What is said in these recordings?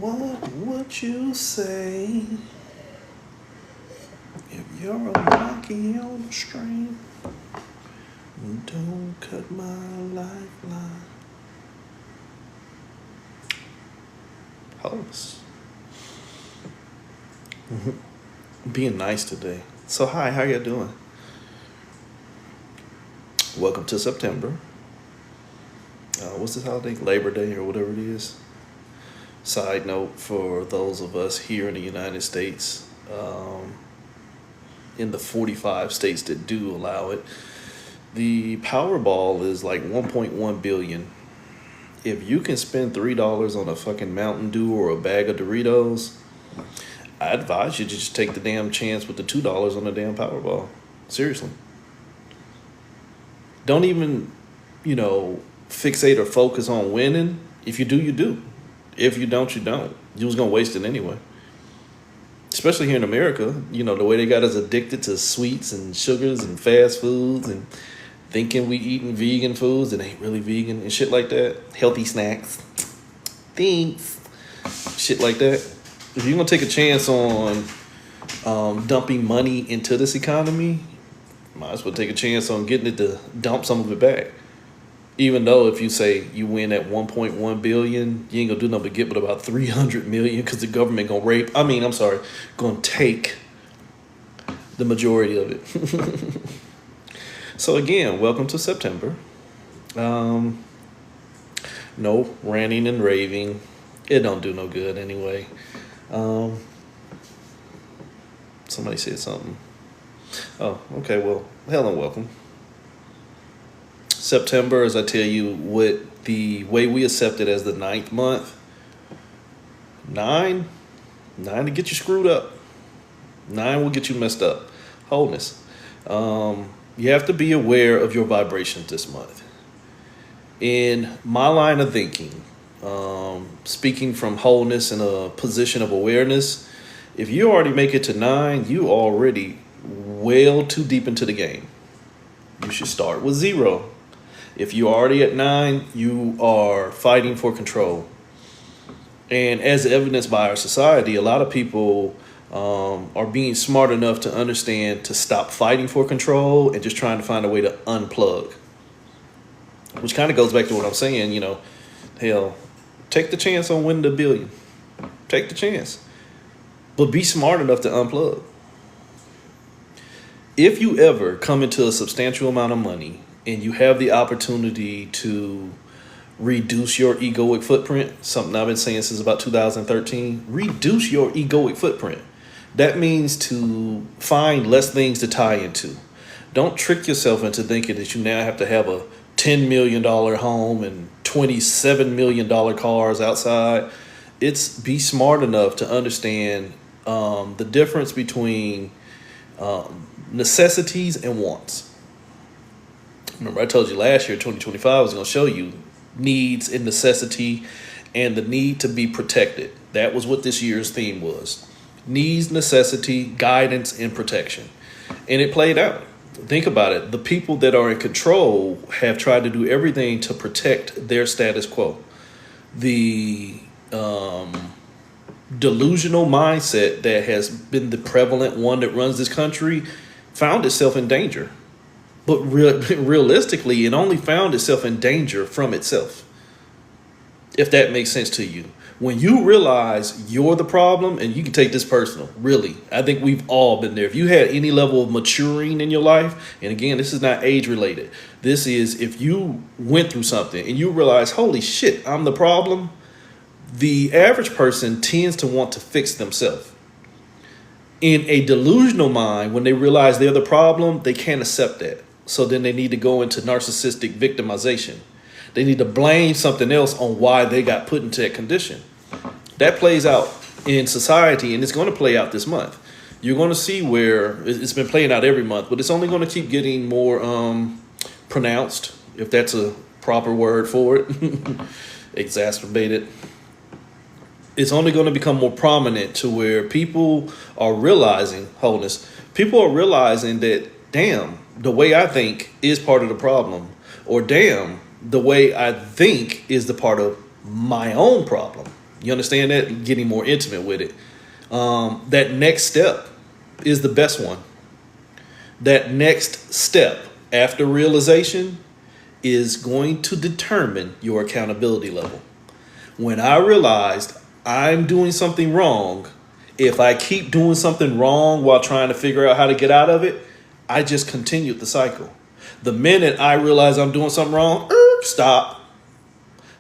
What would you say if you're a monkey on the string? Don't cut my lifeline. Host. Being nice today. So hi, how you doing? Welcome to September. What's this holiday? Labor Day or whatever it is. Side note for those of us here in the United States, in the 45 states that do allow it, the Powerball is like 1.1 billion. If you can spend $3 on a fucking Mountain Dew or a bag of Doritos, I advise you to just take the damn chance with the $2 on the damn Powerball. Seriously. Don't even, fixate or focus on winning. If you do, you do. If you don't, you don't. You was gonna waste it anyway. Especially here in America, the way they got us addicted to sweets and sugars and fast foods and thinking we eating vegan foods that ain't really vegan and shit like that. Healthy snacks. Thanks. Shit like that. If you're gonna take a chance on dumping money into this economy, might as well take a chance on getting it to dump some of it back. Even though if you say you win at 1.1 billion, you ain't gonna do nothing but get but about 300 million because the government gonna take the majority of it. So again, welcome to September. No ranting and raving. It don't do no good anyway. Somebody said something. Oh, okay, well, hell and welcome. September, as I tell you, what the way we accept it as the 9th month. 9 to get you screwed up. 9 will get you messed up. Wholeness. You have to be aware of your vibrations this month. In my line of thinking, speaking from wholeness in a position of awareness, if you already make it to 9, you already well too deep into the game. You should start with 0. If you're already at 9, you are fighting for control. And as evidenced by our society, a lot of people are being smart enough to understand to stop fighting for control and just trying to find a way to unplug. Which kind of goes back to what I'm saying, hell, take the chance on winning the billion. Take the chance. But be smart enough to unplug. If you ever come into a substantial amount of money and you have the opportunity to reduce your egoic footprint, something I've been saying since about 2013, reduce your egoic footprint. That means to find less things to tie into. Don't trick yourself into thinking that you now have to have a $10 million home and $27 million cars outside. It's be smart enough to understand the difference between necessities and wants. Remember, I told you last year, 2025, I was going to show you needs and necessity and the need to be protected. That was what this year's theme was. Needs, necessity, guidance, and protection. And it played out. Think about it. The people that are in control have tried to do everything to protect their status quo. The delusional mindset that has been the prevalent one that runs this country found itself in danger. But realistically, it only found itself in danger from itself. If that makes sense to you. When you realize you're the problem, and you can take this personal, really, I think we've all been there. If you had any level of maturing in your life, and again, this is not age related. This is if you went through something and you realize, holy shit, I'm the problem. The average person tends to want to fix themselves. In a delusional mind, when they realize they're the problem, they can't accept that. So then they need to go into narcissistic victimization. They need to blame something else on why they got put into that condition. That plays out in society, and it's going to play out this month. You're going to see where it's been playing out every month, but it's only going to keep getting more pronounced, if that's a proper word for it, exacerbated. It's only going to become more prominent to where people are realizing wholeness. People are realizing that, damn, the way I think is part of the problem, or damn, the way I think is the part of my own problem. You understand that? Getting more intimate with it. That next step is the best one. That next step after realization is going to determine your accountability level. When I realized I'm doing something wrong, if I keep doing something wrong while trying to figure out how to get out of it, I just continued the cycle. The minute I realize I'm doing something wrong, stop.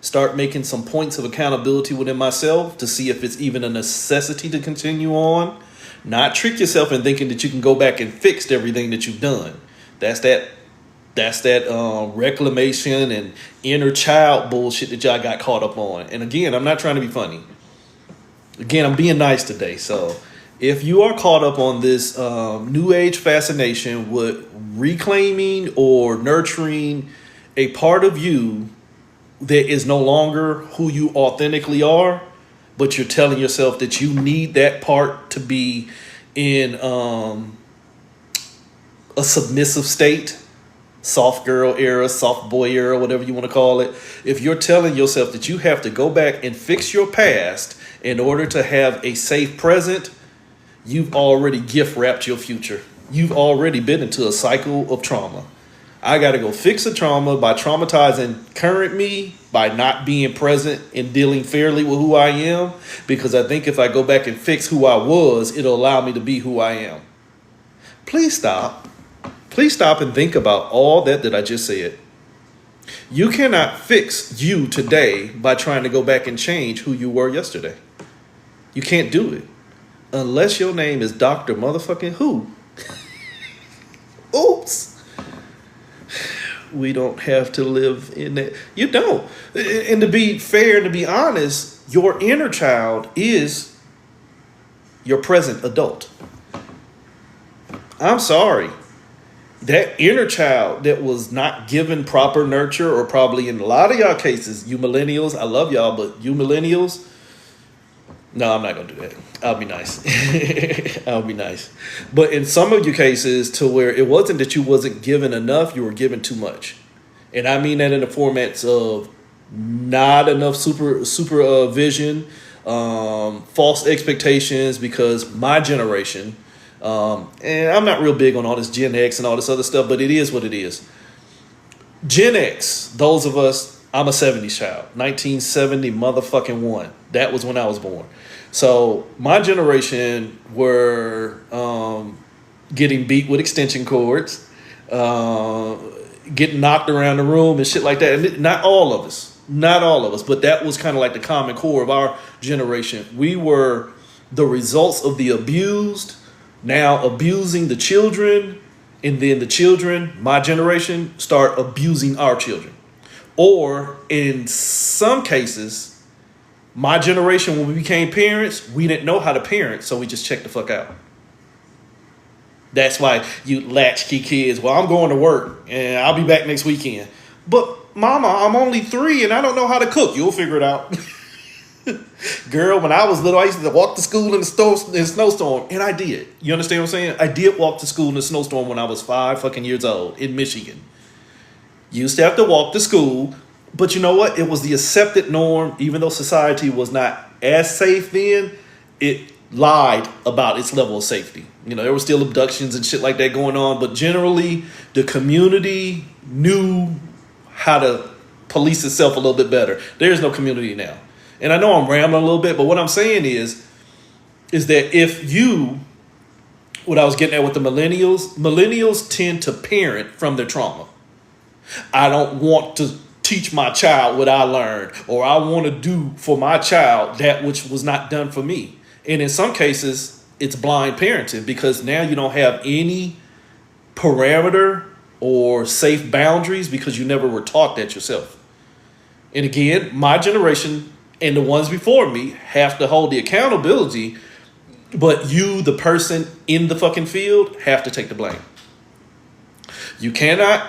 Start making some points of accountability within myself to see if it's even a necessity to continue on. Not trick yourself in thinking that you can go back and fix everything that you've done. That's that reclamation and inner child bullshit that y'all got caught up on. And again, I'm not trying to be funny. Again, I'm being nice today. So if you are caught up on this new age fascination with reclaiming or nurturing a part of you that is no longer who you authentically are, but you're telling yourself that you need that part to be in a submissive state, soft girl era, soft boy era, whatever you want to call it. If you're telling yourself that you have to go back and fix your past in order to have a safe present, you've already gift wrapped your future. You've already been into a cycle of trauma. I got to go fix a trauma by traumatizing current me, by not being present and dealing fairly with who I am, because I think if I go back and fix who I was, it'll allow me to be who I am. Please stop. Please stop and think about all that I just said. You cannot fix you today by trying to go back and change who you were yesterday. You can't do it. Unless your name is Dr. Motherfucking Who. Oops. We don't have to live in that. You don't. And to be fair and to be honest, your inner child is your present adult. I'm sorry. That inner child that was not given proper nurture, or probably in a lot of y'all cases, you millennials, I love y'all, but you millennials, no, I'm not going to do that. I'll be nice. I'll be nice. But in some of your cases, to where it wasn't that you wasn't given enough, you were given too much. And I mean that in the formats of not enough supervision, false expectations, because my generation, and I'm not real big on all this Gen X and all this other stuff, but it is what it is. Gen X, those of us, I'm a 70s child, 1970 motherfucking one. That was when I was born. So my generation were getting beat with extension cords, getting knocked around the room and shit like that. And not all of us, but that was kind of like the common core of our generation. We were the results of the abused, now abusing the children, and then the children, my generation, start abusing our children. Or in some cases, my generation, when we became parents, we didn't know how to parent, so we just checked the fuck out. That's why you latchkey kids. Well, I'm going to work and I'll be back next weekend. But mama, I'm only 3 and I don't know how to cook. You'll figure it out. Girl, when I was little, I used to walk to school in the snowstorm. And I did. You understand what I'm saying? I did walk to school in a snowstorm when I was 5 fucking years old in Michigan. Used to have to walk to school. But you know what? It was the accepted norm. Even though society was not as safe then, it lied about its level of safety. You know, there were still abductions and shit like that going on. But generally, the community knew how to police itself a little bit better. There is no community now. And I know I'm rambling a little bit, but what I'm saying is that if you, what I was getting at with the millennials tend to parent from their trauma. I don't want to teach my child what I learned, or I want to do for my child that which was not done for me. And in some cases, it's blind parenting, because now you don't have any parameter or safe boundaries because you never were taught that yourself. And again, my generation and the ones before me have to hold the accountability, but you, the person in the fucking field, have to take the blame. You cannot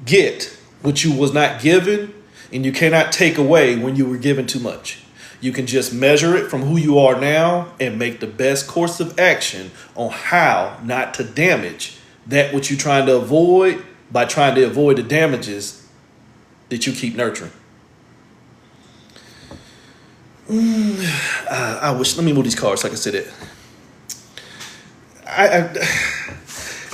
get what you was not given, and you cannot take away when you were given too much. You can just measure it from who you are now and make the best course of action on how not to damage that which you're trying to avoid by trying to avoid the damages that you keep nurturing. I wish. Let me move these cards so I can sit it.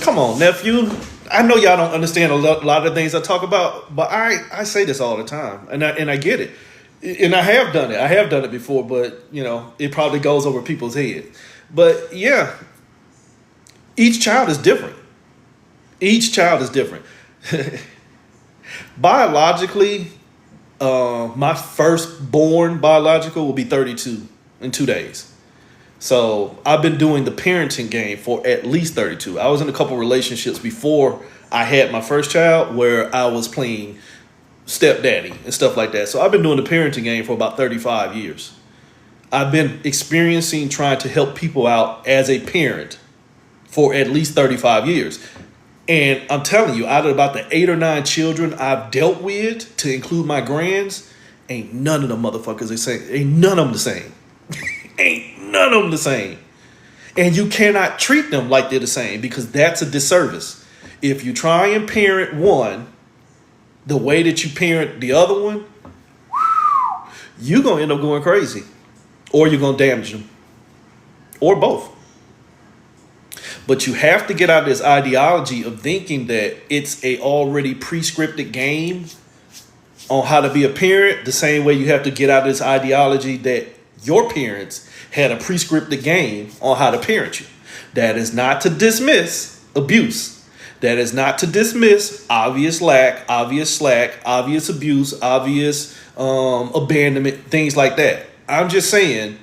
Come on, nephew. I know y'all don't understand a lot of the things I talk about, but I say this all the time, and I get it, and I have done it. I have done it before, but it probably goes over people's head. But yeah, each child is different. Each child is different. Biologically, my firstborn biological will be 32 in 2 days. So I've been doing the parenting game for at least 32. I was in a couple relationships before I had my first child where I was playing stepdaddy and stuff like that. So I've been doing the parenting game for about 35 years. I've been experiencing trying to help people out as a parent for at least 35 years. And I'm telling you, out of about the 8 or 9 children I've dealt with, to include my grands, ain't none of them motherfuckers the same. Ain't none of them the same. Ain't none of them the same. And you cannot treat them like they're the same because that's a disservice. If you try and parent one the way that you parent the other one, you're going to end up going crazy. Or you're going to damage them. Or both. But you have to get out of this ideology of thinking that it's a already prescripted game on how to be a parent, the same way you have to get out of this ideology that your parents had a prescripted game on how to parent you. That is not to dismiss abuse. That is not to dismiss obvious lack, obvious slack, obvious abuse, obvious abandonment, things like that. I'm just saying,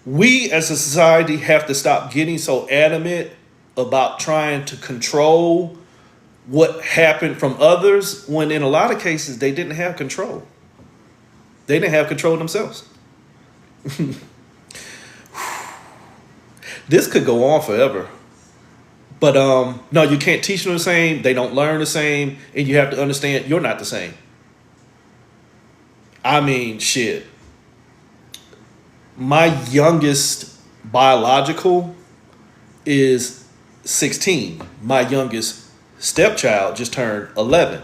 we as a society have to stop getting so adamant about trying to control what happened from others when in a lot of cases they didn't have control. They didn't have control themselves. This could go on forever. But no, you can't teach them the same. They don't learn the same. And you have to understand you're not the same. I mean, shit. My youngest biological is 16. My youngest stepchild just turned 11.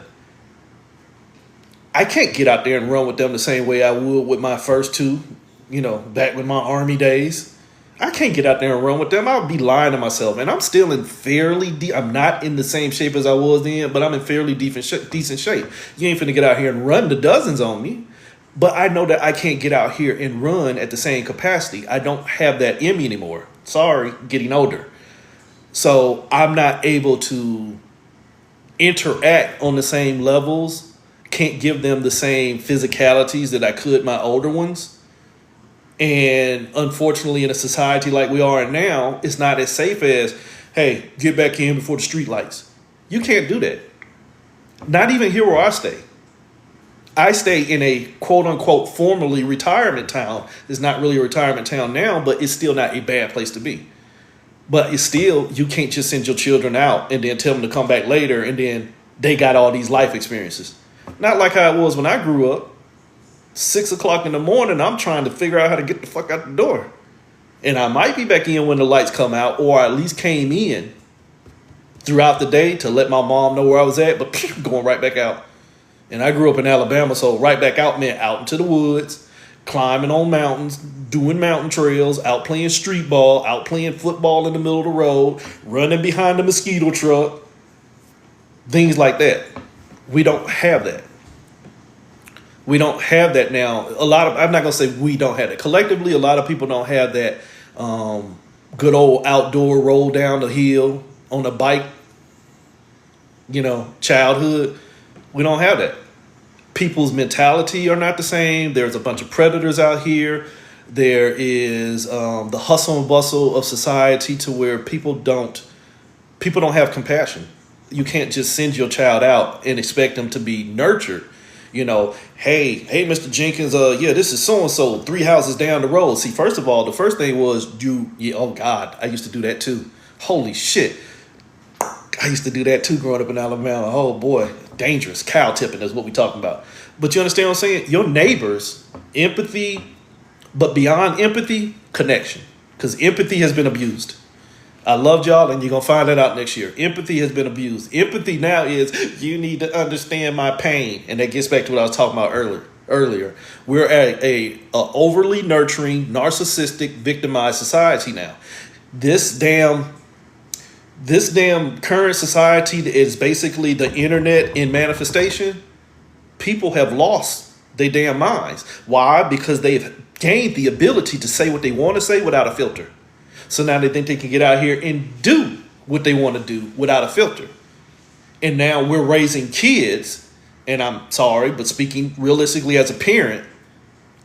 I can't get out there and run with them the same way I would with my first two, back with my Army days. I can't get out there and run with them. I would be lying to myself. And I'm still in fairly I'm not in the same shape as I was then, but I'm in fairly decent shape. You ain't finna get out here and run the dozens on me. But I know that I can't get out here and run at the same capacity. I don't have that in me anymore. Sorry, getting older. So I'm not able to interact on the same levels. Can't give them the same physicalities that I could my older ones. And unfortunately, in a society like we are now, it's not as safe as, hey, get back in before the street lights. You can't do that. Not even here where I stay. I stay in a quote-unquote formerly retirement town. It's not really a retirement town now, but it's still not a bad place to be. But it's still, you can't just send your children out and then tell them to come back later and then they got all these life experiences. Not like how it was when I grew up. 6 o'clock in the morning, I'm trying to figure out how to get the fuck out the door. And I might be back in when the lights come out, or I at least came in throughout the day to let my mom know where I was at, but going right back out. And I grew up in Alabama, so right back out meant out into the woods, climbing on mountains, doing mountain trails, out playing street ball, out playing football in the middle of the road, running behind the mosquito truck, things like that. We don't have that. We don't have that now. I'm not going to say we don't have it. Collectively, a lot of people don't have that good old outdoor roll down the hill on a bike, childhood. We don't have that. People's mentality are not the same. There's a bunch of predators out here. There is the hustle and bustle of society to where people don't have compassion. You can't just send your child out and expect them to be nurtured. Hey, Mr. Jenkins, this is so-and-so, 3 houses down the road. See, first of all, the first thing was oh God, I used to do that too. Holy shit. I used to do that too growing up in Alabama. Oh boy, dangerous. Cow tipping is what we're talking about. But you understand what I'm saying? Your neighbors, empathy, but beyond empathy, connection. Because empathy has been abused. I loved y'all, and you're going to find that out next year. Empathy has been abused. Empathy now is, you need to understand my pain. And that gets back to what I was talking about earlier. earlier. We're at a overly nurturing, narcissistic, victimized society now. This damn current society is basically the internet in manifestation. People have lost their damn minds. Why? Because they've gained the ability to say what they want to say without a filter. So now they think they can get out here and do what they want to do without a filter. And now we're raising kids, and I'm sorry, but speaking realistically as a parent,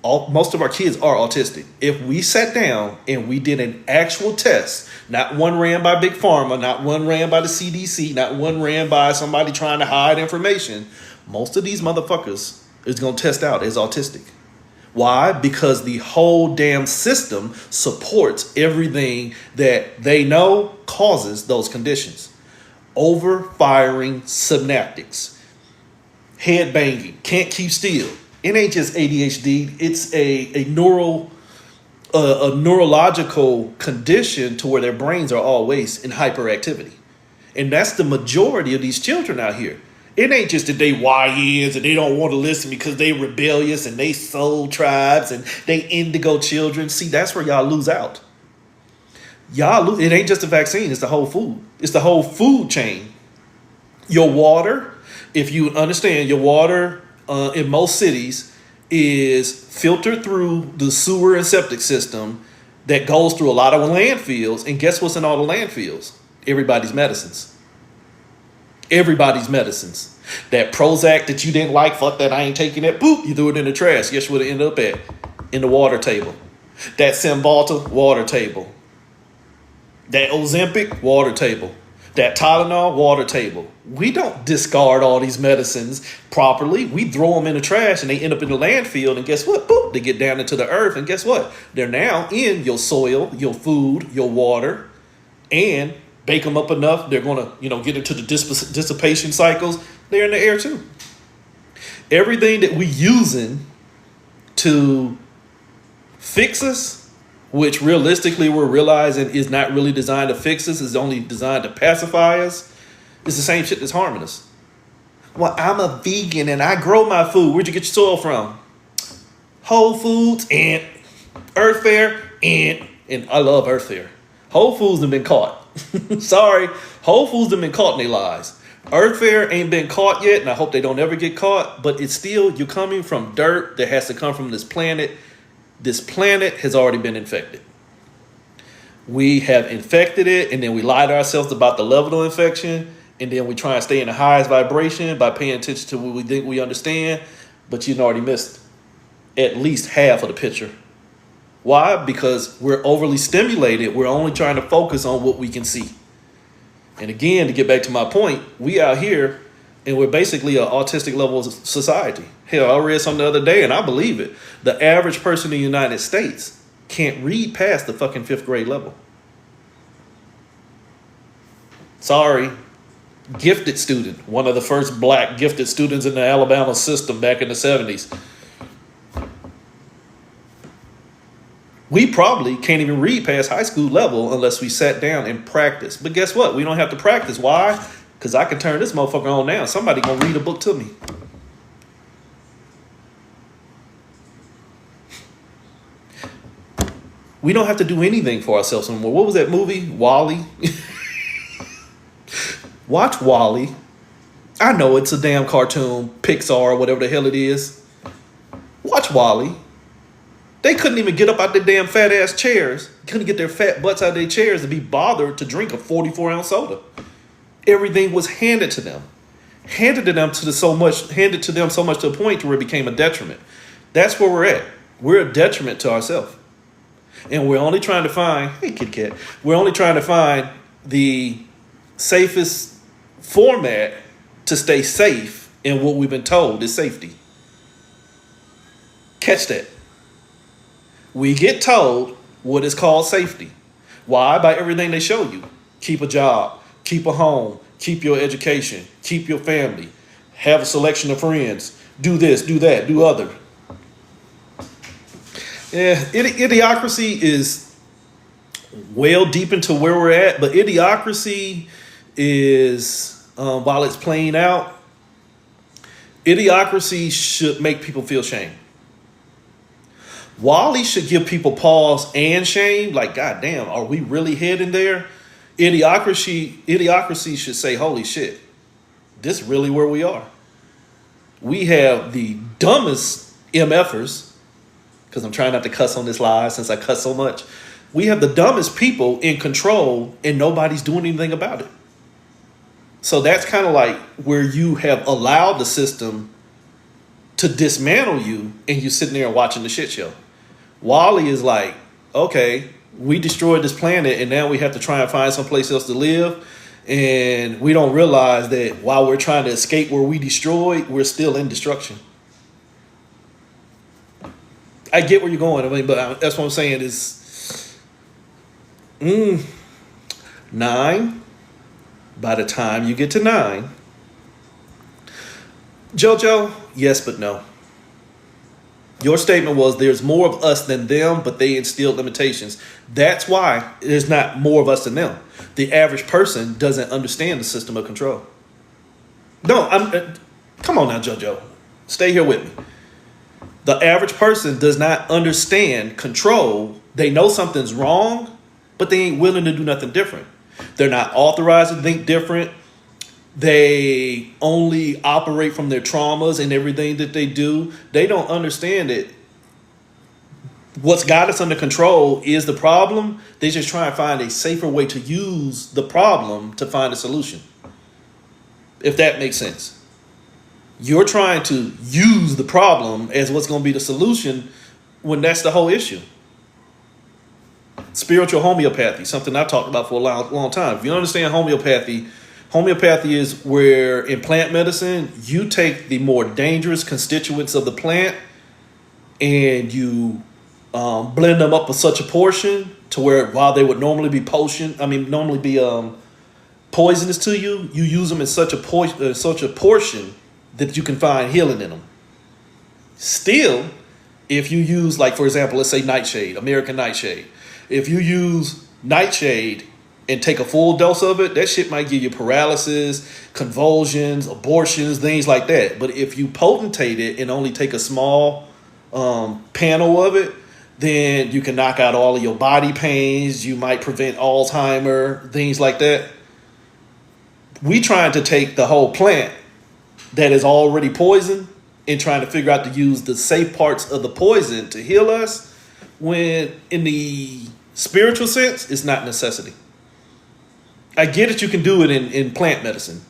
most of our kids are autistic. If we sat down and we did an actual test, not one ran by Big Pharma, not one ran by the CDC, not one ran by somebody trying to hide information, most of these motherfuckers is going to test out as autistic. Why? Because the whole damn system supports everything that they know causes those conditions. Overfiring synaptics, head banging, can't keep still. It ain't just ADHD. It's a neurological condition to where their brains are always in hyperactivity. And that's the majority of these children out here. It ain't just that they YNs and they don't want to listen because they rebellious and they soul tribes and they indigo children. See, that's where y'all lose out. It ain't just the vaccine, it's the whole food. It's the whole food chain. Your water, if you understand, your water in most cities is filtered through the sewer and septic system that goes through a lot of landfills. And guess what's in all the landfills? Everybody's medicines. Everybody's medicines. That Prozac that you didn't like, fuck that, I ain't taking it. Boop, you threw it in the trash. Guess what it ended up at? In the water table. That Cymbalta, water table. That Ozempic, water table. That Tylenol, water table. We don't discard all these medicines properly. We throw them in the trash and they end up in the landfill. And guess what? Boop, they get down into the earth. And guess what? They're now in your soil, your food, your water, and bake them up enough, they're going to, get into the dissipation cycles. They're in the air too. Everything that we using to fix us, which realistically we're realizing is not really designed to fix us, is only designed to pacify us, is the same shit that's harming us. Well, I'm a vegan and I grow my food. Where'd you get your soil from? Whole Foods and Earth Fare and I love Earth Fare. Whole Foods have been caught. Sorry, Whole Foods have been caught in their lies. Earth Fare ain't been caught yet, and I hope they don't ever get caught, but it's still, you're coming from dirt that has to come from this planet. This planet has already been infected. We have infected it, and then we lie to ourselves about the level of infection, and then we try and stay in the highest vibration by paying attention to what we think we understand, but you've already missed at least half of the picture. Why? Because we're overly stimulated. We're only trying to focus on what we can see. And again, to get back to my point, we out here and we're basically an autistic level society. Hell, I read something the other day and I believe it. The average person in the United States can't read past the fucking 5th grade level. Sorry. Gifted student. One of the first black gifted students in the Alabama system back in the 70s. We probably can't even read past high school level unless we sat down and practice. But guess what? We don't have to practice. Why? Because I can turn this motherfucker on now. Somebody gonna read a book to me. We don't have to do anything for ourselves anymore. What was that movie? WALL-E? Watch WALL-E. I know it's a damn cartoon, Pixar, whatever the hell it is. Watch WALL-E. They couldn't even get up out their damn fat ass chairs. Couldn't get their fat butts out of their chairs to be bothered to drink a 44-ounce soda. Everything was handed to them. Handed to them so much to the point where it became a detriment. That's where we're at. We're a detriment to ourselves. And we're only trying to find, hey Kit Kat, we're only trying to find the safest format to stay safe in what we've been told is safety. Catch that. We get told what is called safety. Why? By everything they show you. Keep a job, keep a home, keep your education, keep your family, have a selection of friends, do this, do that, do other. Yeah, idiocracy is well deep into where we're at, but idiocracy is, while it's playing out, Idiocracy should make people feel shame. Wally should give people pause and shame. Like, God damn, are we really heading there? Idiocracy should say, holy shit, this is really where we are. We have the dumbest MFers, because I'm trying not to cuss on this live since I cuss so much. We have the dumbest people in control and nobody's doing anything about it. So that's kind of like where you have allowed the system to dismantle you and you're sitting there watching the shit show. Wally is like, okay, we destroyed this planet and now we have to try and find someplace else to live. And we don't realize that while we're trying to escape where we destroyed, we're still in destruction. I get where you're going. I mean, but that's what I'm saying is 9. By the time you get to 9, JoJo, yes, but no. Your statement was there's more of us than them, but they instilled limitations. That's why there's not more of us than them. The average person doesn't understand the system of control. No, come on now, JoJo. Stay here with me. The average person does not understand control. They know something's wrong, but they ain't willing to do nothing different. They're not authorized to think different. They only operate from their traumas and everything that they do. They don't understand it. What's got us under control is the problem. They just try and find a safer way to use the problem to find a solution. If that makes sense. You're trying to use the problem as what's going to be the solution when that's the whole issue. Spiritual homeopathy, something I've talked about for a long time. If you understand homeopathy is where in plant medicine, you take the more dangerous constituents of the plant and you blend them up with such a portion to where while they would normally be poisonous to you, you use them in such a portion that you can find healing in them. Still, if you use, like, for example, let's say Nightshade, American Nightshade. If you use Nightshade and take a full dose of it, that shit might give you paralysis, convulsions, abortions, things like that. But if you potentate it and only take a small panel of it, then you can knock out all of your body pains. You might prevent Alzheimer, things like that. We trying to take the whole plant that is already poisoned and trying to figure out to use the safe parts of the poison to heal us, when in the spiritual sense, it's not necessity. I get it. You can do it in plant medicine.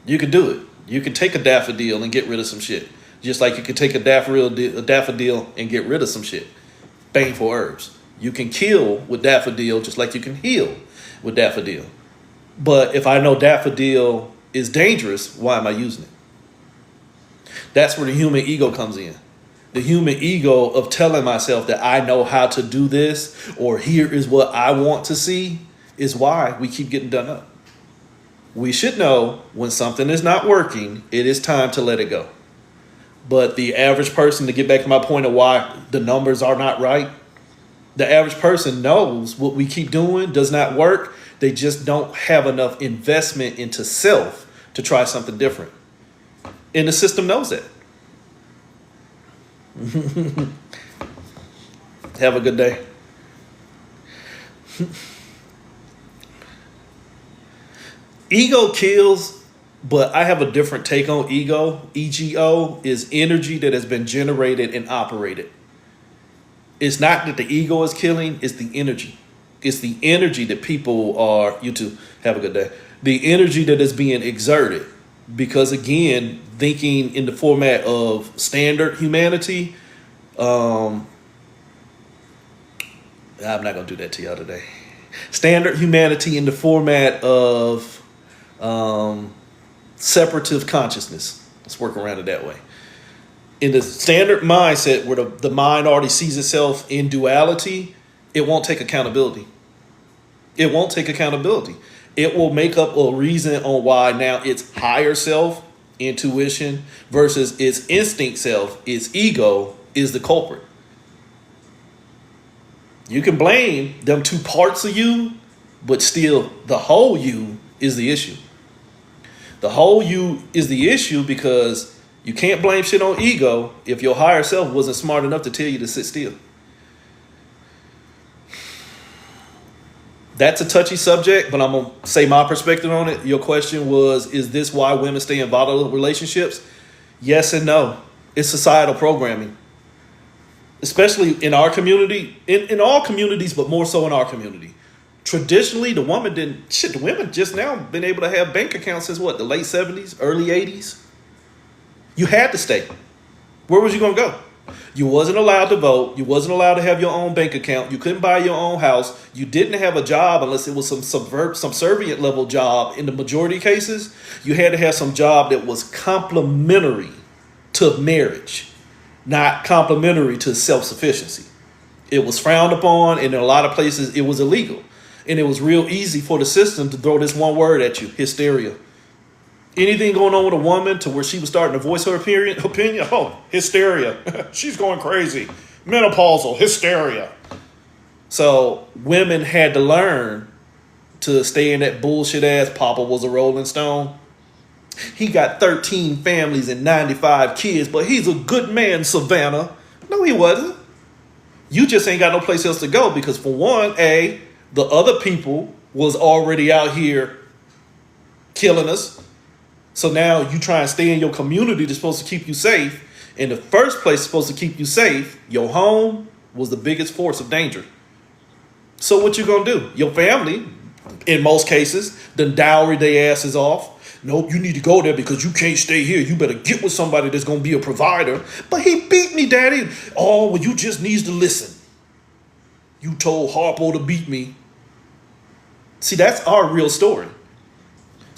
You can do it. You can take a daffodil and get rid of some shit. Just like you can take a daffodil and get rid of some shit. Baneful herbs. You can kill with daffodil just like you can heal with daffodil. But if I know daffodil is dangerous, why am I using it? That's where the human ego comes in. The human ego of telling myself that I know how to do this or here is what I want to see is why we keep getting done up. We should know when something is not working, it is time to let it go. But the average person, to get back to my point of why the numbers are not right, the average person knows what we keep doing does not work. They just don't have enough investment into self to try something different. And the system knows that. Have a good day. Ego kills, but I have a different take on ego. EGO is energy that has been generated and operated. It's not that the ego is killing, it's the energy. It's the energy that people are, you too, have a good day. The energy that is being exerted. Because again, thinking in the format of standard humanity, I'm not going to do that to y'all today. Standard humanity in the format of separative consciousness. Let's work around it that way. In the standard mindset where the mind already sees itself in duality, it won't take accountability. It won't take accountability. It will make up a reason on why now its higher self, intuition, versus its instinct self, its ego, is the culprit. You can blame them two parts of you, but still the whole you is the issue. The whole you is the issue because You can't blame shit on ego if your higher self wasn't smart enough to tell you to sit still. That's a touchy subject, but I'm going to say my perspective on it. Your question was, is this why women stay in volatile relationships? Yes and no. It's societal programming. Especially in our community, in all communities, but more so in our community. Traditionally, the women just now been able to have bank accounts since what, the late 70s, early 80s? You had to stay. Where was you going to go? You wasn't allowed to vote. You wasn't allowed to have your own bank account. You couldn't buy your own house. You didn't have a job unless it was some subservient level job. In the majority of cases, you had to have some job that was complementary to marriage, not complementary to self-sufficiency. It was frowned upon, and in a lot of places, it was illegal. And it was real easy for the system to throw this one word at you, hysteria. Anything going on with a woman to where she was starting to voice her opinion, oh, hysteria. She's going crazy. Menopausal, hysteria. So women had to learn to stay in that bullshit ass Papa was a Rolling Stone. He got 13 families and 95 kids, but he's a good man, Savannah. No, he wasn't. You just ain't got no place else to go because for one, the other people was already out here killing us. So now you try and stay in your community that's supposed to keep you safe. In the first place, supposed to keep you safe, your home was the biggest force of danger. So what you gonna do? Your family, in most cases, done dowry their asses off. Nope, you need to go there because you can't stay here. You better get with somebody that's gonna be a provider. But he beat me, daddy. Oh, well, you just needs to listen. You told Harpo to beat me. See, that's our real story.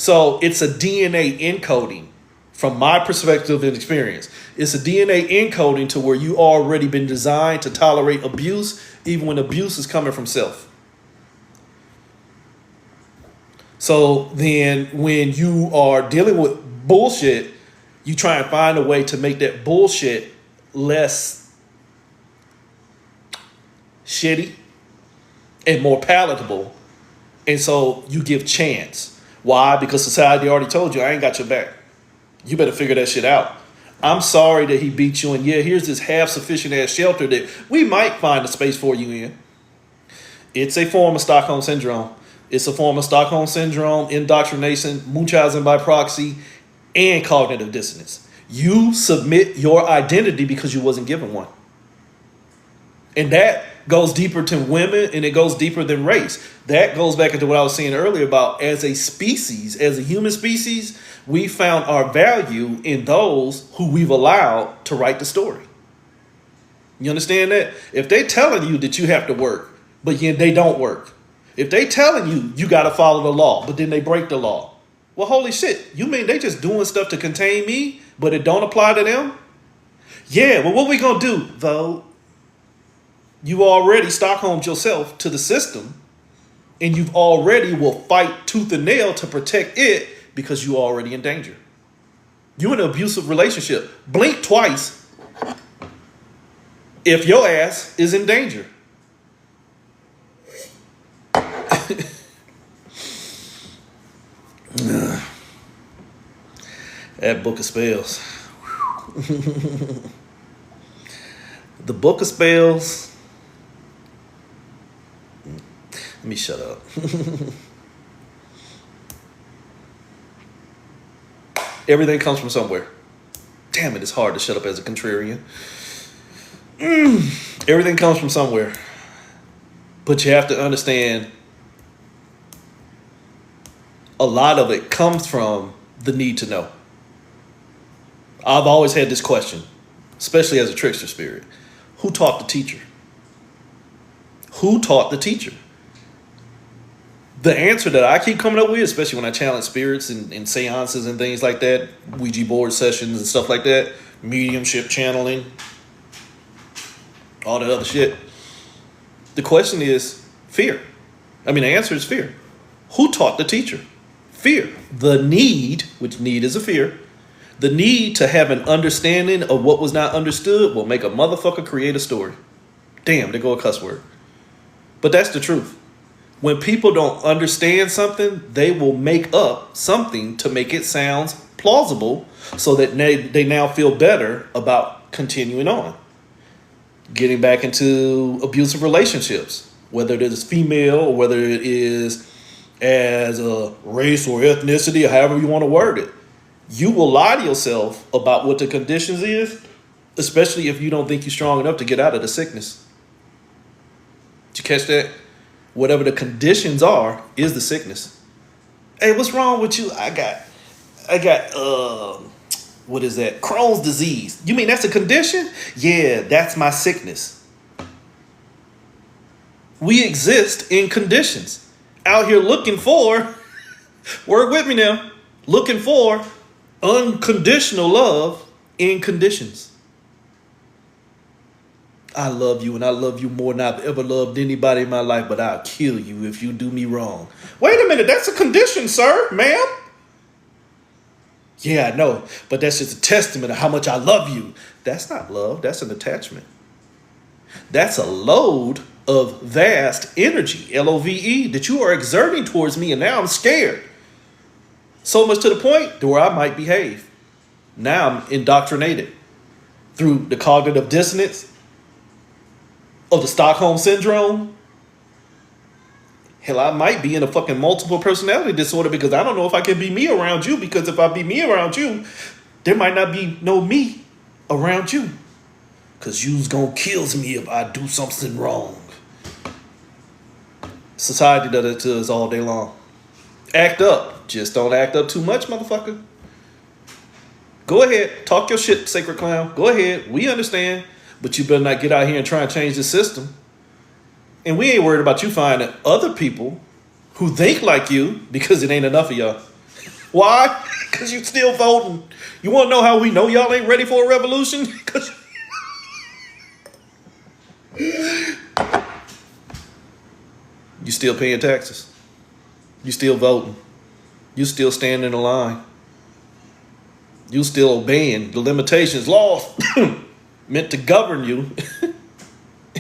So it's a DNA encoding from my perspective and experience. It's a DNA encoding to where you already been designed to tolerate abuse, even when abuse is coming from self. So then when you are dealing with bullshit, you try and find a way to make that bullshit less shitty and more palatable. And so you give chance. Why? Because society already told you, I ain't got your back. You better figure that shit out. I'm sorry that he beat you, and yeah, here's this half-sufficient ass shelter that we might find a space for you in. It's a form of Stockholm Syndrome. It's a form of Stockholm Syndrome, indoctrination, Munchausen by proxy, and cognitive dissonance. You submit your identity because you wasn't given one. And that goes deeper to women, and it goes deeper than race. That goes back into what I was saying earlier about as a species, as a human species, we found our value in those who we've allowed to write the story. You understand that? If they telling you that you have to work, but yet they don't work. If they telling you you got to follow the law, but then they break the law. Well, holy shit. You mean they just doing stuff to contain me, but it don't apply to them? Yeah, well, what we going to do, though? You already Stockholmed yourself to the system, and you've already will fight tooth and nail to protect it because you're already in danger. You're in an abusive relationship. Blink twice if your ass is in danger. That Book of Spells. The Book of Spells. Let me shut up. Everything comes from somewhere. Damn it, it's hard to shut up as a contrarian. Everything comes from somewhere. But you have to understand a lot of it comes from the need to know. I've always had this question, especially as a trickster spirit. Who taught the teacher? Who taught the teacher? The answer that I keep coming up with, especially when I challenge spirits and seances and things like that, Ouija board sessions and stuff like that, mediumship channeling, all that other shit. The question is fear. The answer is fear. Who taught the teacher? Fear. The need, which need is a fear, the need to have an understanding of what was not understood will make a motherfucker create a story. Damn, there go a cuss word. But that's the truth. When people don't understand something, they will make up something to make it sound plausible so that they now feel better about continuing on. Getting back into abusive relationships, whether it is female or whether it is as a race or ethnicity or however you want to word it. You will lie to yourself about what the conditions is, especially if you don't think you're strong enough to get out of the sickness. Did you catch that? Whatever the conditions are is the sickness. Hey, what's wrong with you? I got what is that? Crohn's disease. You mean that's a condition? Yeah, that's my sickness. We exist in conditions. Out here looking for, work with me now, looking for unconditional love in conditions. I love you and I love you more than I've ever loved anybody in my life, but I'll kill you if you do me wrong. Wait a minute, that's a condition, sir, ma'am. Yeah, I know, but that's just a testament of how much I love you. That's not love, that's an attachment. That's a load of vast energy, LOVE, that you are exerting towards me, and now I'm scared. So much to the point to where I might behave. Now I'm indoctrinated through the cognitive dissonance of the Stockholm Syndrome. Hell, I might be in a fucking multiple personality disorder because I don't know if I can be me around you, because if I be me around you, there might not be no me around you. Because you's gonna kill me if I do something wrong. Society does it to us all day long. Act up. Just don't act up too much, motherfucker. Go ahead. Talk your shit, sacred clown. Go ahead. We understand. But you better not get out here and try and change the system. And we ain't worried about you finding other people who think like you, because it ain't enough of y'all. Why? Because you still voting. You want to know how we know y'all ain't ready for a revolution? Because you still paying taxes. You still voting. You still standing in line. You still obeying the limitations laws meant to govern you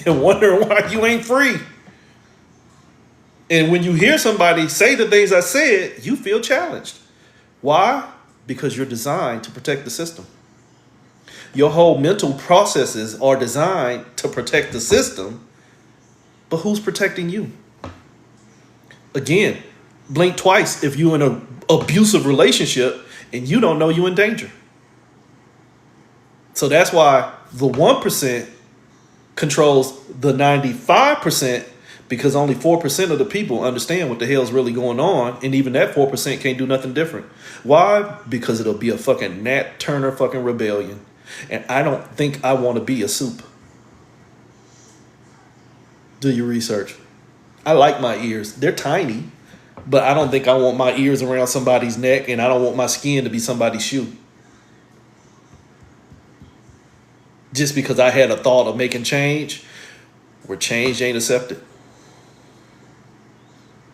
and wondering why you ain't free. And when you hear somebody say the things I said, you feel challenged. Why? Because you're designed to protect the system. Your whole mental processes are designed to protect the system, but who's protecting you? Again, blink twice if you're in an abusive relationship and you don't know you're in danger. So that's why the 1% controls the 95%, because only 4% of the people understand what the hell's really going on, and even that 4% can't do nothing different. Why? Because it'll be a fucking Nat Turner fucking rebellion. And I don't think I want to be a soup. Do your research. I like my ears. They're tiny, but I don't think I want my ears around somebody's neck, and I don't want my skin to be somebody's shoe. Just because I had a thought of making change, where change ain't accepted.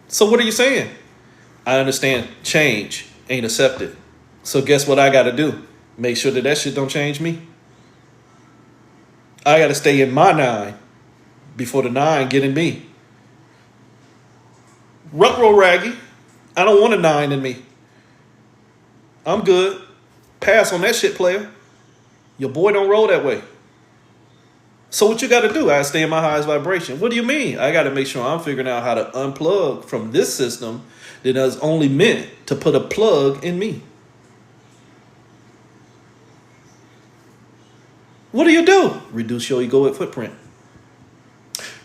So what are you saying? I understand change ain't accepted. So guess what I got to do? Make sure that shit don't change me. I got to stay in my 9 before the 9 get in me. Ruh-roh raggy. I don't want a 9 in me. I'm good. Pass on that shit, player. Your boy don't roll that way. So what you got to do? I stay in my highest vibration. What do you mean? I got to make sure I'm figuring out how to unplug from this system that is only meant to put a plug in me. What do? Reduce your egoic footprint.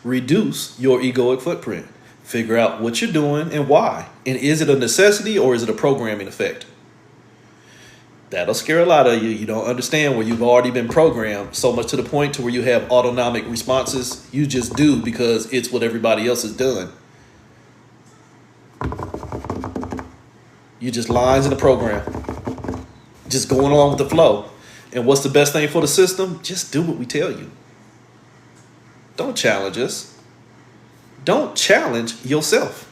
Reduce your egoic footprint. Figure out what you're doing and why. And is it a necessity or is it a programming effect? That'll scare a lot of you. You don't understand where you've already been programmed so much to the point to where you have autonomic responses. You just do because it's what everybody else has done. You just lines in the program. Just going along with the flow. And what's the best thing for the system? Just do what we tell you. Don't challenge us. Don't challenge yourself.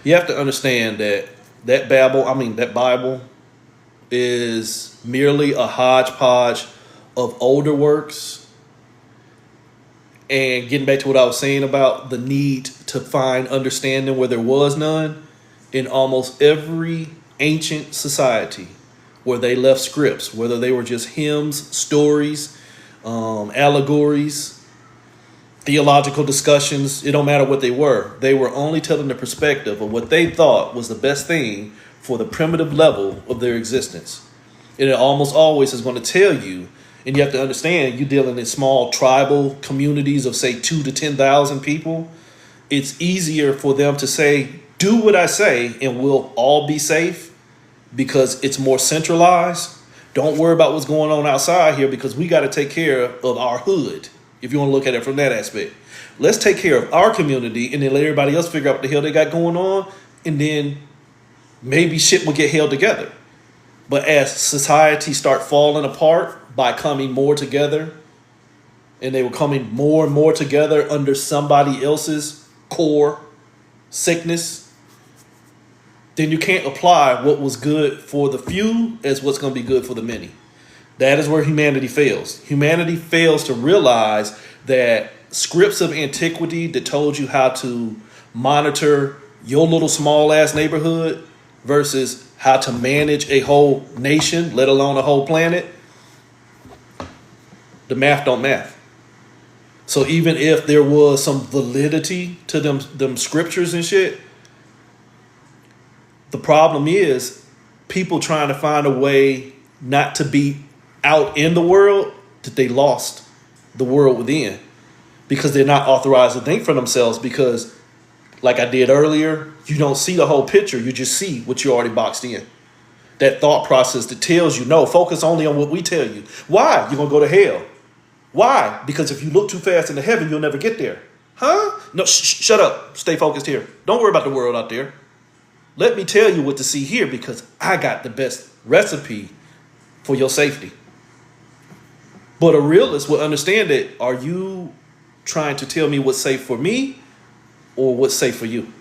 You have to understand that Bible is merely a hodgepodge of older works And getting back to what I was saying about the need to find understanding where there was none, in almost every ancient society where they left scripts, whether they were just hymns, stories, allegories, theological discussions, it don't matter what they were only telling the perspective of what they thought was the best thing for the primitive level of their existence. And it almost always is going to tell you, and you have to understand, you're dealing in small tribal communities of say 2 to 10,000 people. It's easier for them to say, do what I say and we'll all be safe because it's more centralized. Don't worry about what's going on outside here because we got to take care of our hood. If you want to look at it from that aspect, let's take care of our community and then let everybody else figure out what the hell they got going on. And then maybe shit will get held together. But as society start falling apart by coming more together, and they were coming more and more together under somebody else's core sickness, then you can't apply what was good for the few as what's going to be good for the many. That is where humanity fails. Humanity fails to realize that scripts of antiquity that told you how to monitor your little small ass neighborhood versus how to manage a whole nation, let alone a whole planet, the math don't math. So even if there was some validity to them scriptures and shit, the problem is people trying to find a way not to be out in the world, that they lost the world within because they're not authorized to think for themselves because, like I did earlier, you don't see the whole picture. You just see what you already boxed in. That thought process that tells you, no, focus only on what we tell you. Why? You're going to go to hell. Why? Because if you look too fast into heaven, you'll never get there. Huh? No, shut up. Stay focused here. Don't worry about the world out there. Let me tell you what to see here because I got the best recipe for your safety. But a realist will understand that. Are you trying to tell me what's safe for me or what's safe for you?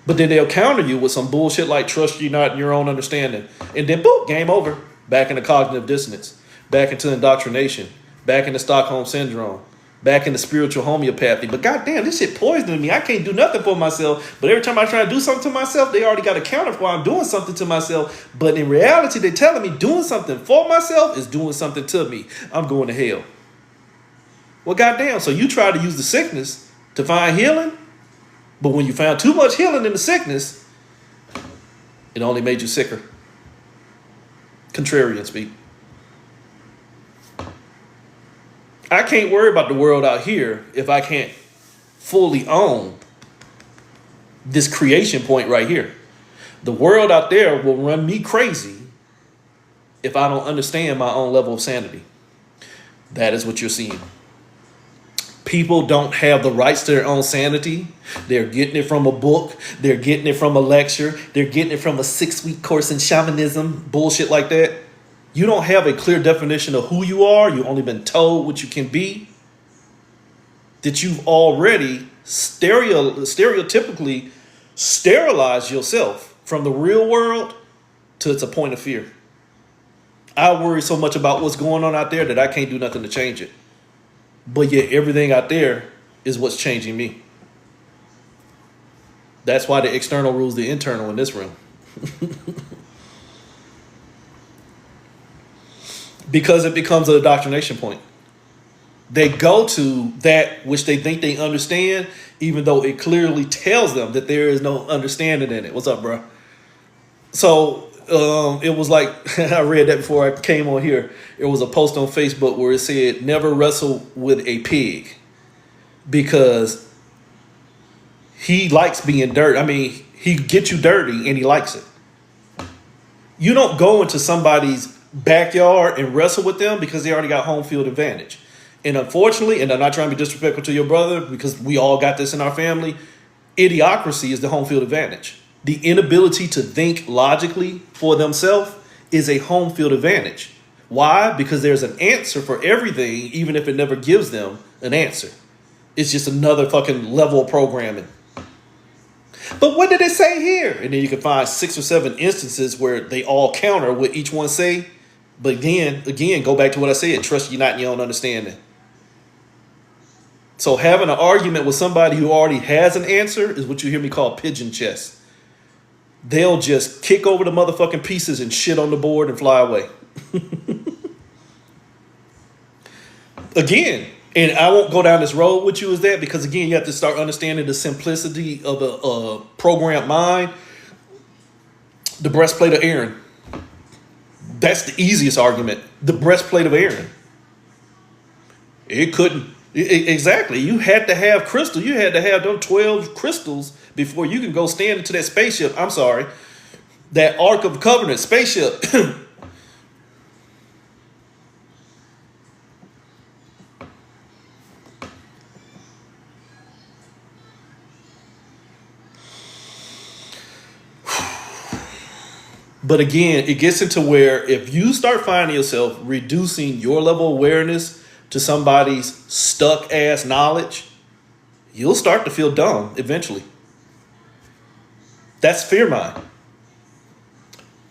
But then they'll counter you with some bullshit like trust you not in your own understanding. And then boom, game over. Back into cognitive dissonance. Back into indoctrination. Back into Stockholm Syndrome. Back into spiritual homeopathy. But goddamn, this shit poisoning me. I can't do nothing for myself. But every time I try to do something to myself, they already got a counter for why I'm doing something to myself. But in reality, they're telling me doing something for myself is doing something to me. I'm going to hell. Well, goddamn, so you try to use the sickness to find healing. But when you found too much healing in the sickness, it only made you sicker. Contrarian speak. I can't worry about the world out here if I can't fully own this creation point right here. The world out there will run me crazy if I don't understand my own level of sanity. That is what you're seeing. People don't have the rights to their own sanity. They're getting it from a book. They're getting it from a lecture. They're getting it from a 6-week course in shamanism, bullshit like that. You don't have a clear definition of who you are. You've only been told what you can be. That you've already stereotypically sterilized yourself from the real world to it's a point of fear. I worry so much about what's going on out there that I can't do nothing to change it. But yet everything out there is what's changing me. That's why the external rules the internal in this room. Because it becomes an indoctrination point. They go to that which they think they understand, even though it clearly tells them that there is no understanding in it. What's up, bro? So it was like, I read that before I came on here. It was a post on Facebook where it said, never wrestle with a pig because he likes being dirty. I mean, he gets you dirty and he likes it. You don't go into somebody's backyard and wrestle with them because they already got home field advantage. And unfortunately, and I'm not trying to be disrespectful to your brother because we all got this in our family, idiocracy is the home field advantage. The inability to think logically for themselves is a home field advantage. Why? Because there's an answer for everything, even if it never gives them an answer. It's just another fucking level of programming. But what did it say here? And then you can find 6 or 7 instances where they all counter what each one say. But again, go back to what I said. Trust you not in your own understanding. So having an argument with somebody who already has an answer is what you hear me call pigeon chess. They'll just kick over the motherfucking pieces and shit on the board and fly away. Again, and I won't go down this road with you as that, because again, you have to start understanding the simplicity of a programmed mind. The breastplate of Aaron. That's the easiest argument. The breastplate of Aaron. It couldn't. Exactly. You had to have crystal. You had to have them 12 crystals before you can go stand into that spaceship. I'm sorry. That Ark of the Covenant spaceship. But again, it gets into where if you start finding yourself reducing your level of awareness to somebody's stuck ass knowledge, you'll start to feel dumb eventually. That's fear mind.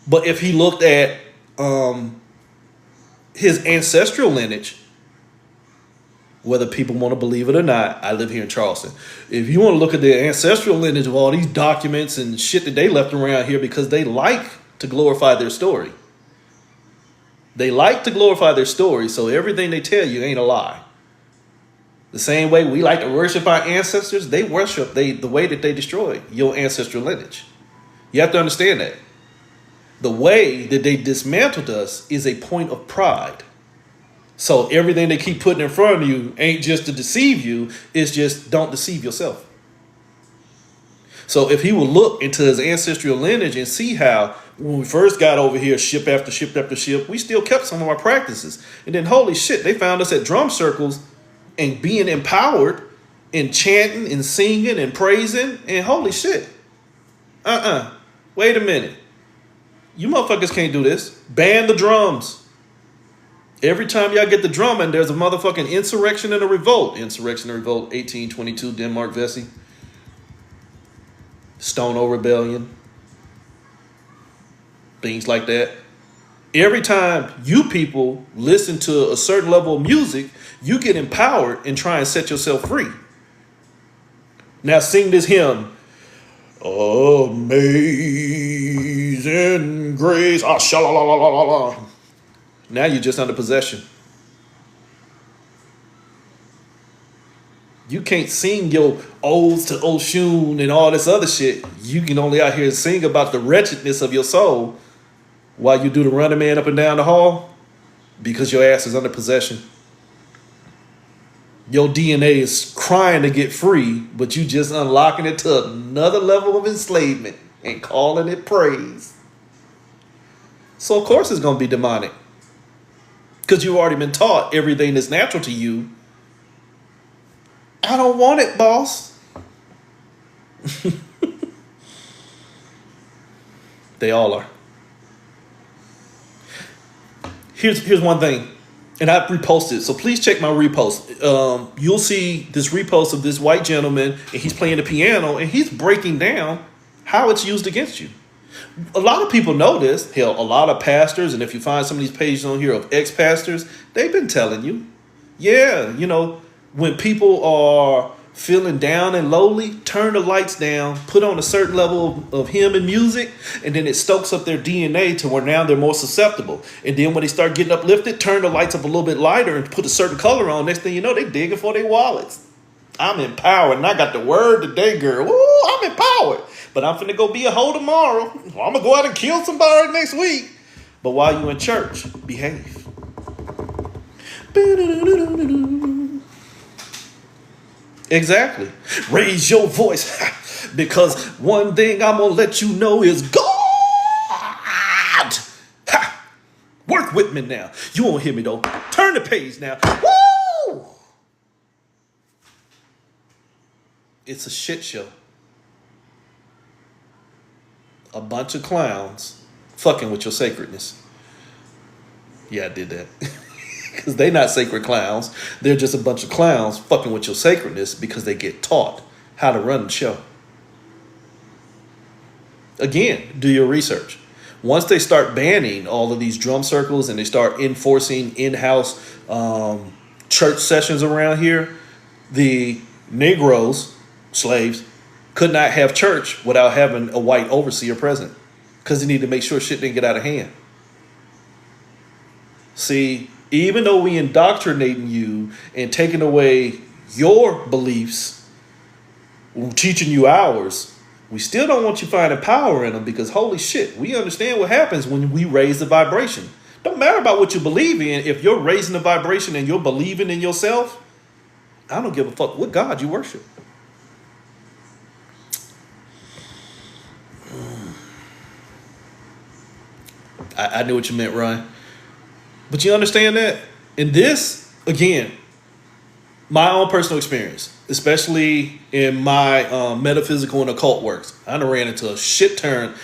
But if he looked at his ancestral lineage, whether people want to believe it or not, I live here in Charleston. If you want to look at the ancestral lineage of all these documents and shit that they left around here because they like to glorify their story. They like to glorify their story, so everything they tell you ain't a lie. The same way we like to worship our ancestors, they worship the way that they destroyed your ancestral lineage. You have to understand that. The way that they dismantled us is a point of pride. So everything they keep putting in front of you ain't just to deceive you, it's just don't deceive yourself. So if he will look into his ancestral lineage and see how when we first got over here, ship after ship after ship, we still kept some of our practices. And then holy shit, they found us at drum circles and being empowered and chanting and singing and praising. And holy shit. Wait a minute. You motherfuckers can't do this. Ban the drums. Every time y'all get the drumming, there's a motherfucking insurrection and a revolt. Insurrection and revolt, 1822, Denmark Vesey. Stono Rebellion. Things like that. Every time you people listen to a certain level of music, you get empowered and try and set yourself free. Now sing this hymn. Amazing grace. Ah, sha-la-la-la-la-la. Now you're just under possession. You can't sing your odes to Oshun and all this other shit. You can only out here sing about the wretchedness of your soul while you do the running man up and down the hall because your ass is under possession. Your DNA is crying to get free, but you just unlocking it to another level of enslavement and calling it praise. So of course it's going to be demonic because you've already been taught everything that's natural to you. I don't want it, boss. They all are. Here's one thing, and I've reposted, so please check my repost. You'll see this repost of this white gentleman, and he's playing the piano, and he's breaking down how it's used against you. A lot of people know this. Hell, a lot of pastors, and if you find some of these pages on here of ex-pastors, they've been telling you, yeah, you know, when people are feeling down and lowly, turn the lights down, put on a certain level of hymn and music, and then it stokes up their DNA to where now they're more susceptible. And then when they start getting uplifted, turn the lights up a little bit lighter and put a certain color on. Next thing you know, they digging for their wallets. I'm empowered, and I got the word today, girl. Woo, I'm empowered. But I'm finna go be a hoe tomorrow. I'm gonna go out and kill somebody next week. But while you in church, behave. Exactly. Raise your voice. Because one thing I'm going to let you know is God. Ha! Work with me now. You won't hear me though. Turn the page now. Woo! It's a shit show. A bunch of clowns fucking with your sacredness. Yeah, I did that. Because they're not sacred clowns. They're just a bunch of clowns fucking with your sacredness because they get taught how to run the show. Again, do your research. Once they start banning all of these drum circles and they start enforcing in-house church sessions around here, The Negroes, slaves, could not have church without having a white overseer present because they needed to make sure shit didn't get out of hand. See, even though we indoctrinating you and taking away your beliefs, teaching you ours, we still don't want you finding power in them because holy shit, we understand what happens when we raise the vibration. Don't matter about what you believe in. If you're raising the vibration and you're believing in yourself, I don't give a fuck what God you worship. I knew what you meant, Ryan. But you understand that? And this, again, my own personal experience, especially in my metaphysical and occult works, I done ran into a shit ton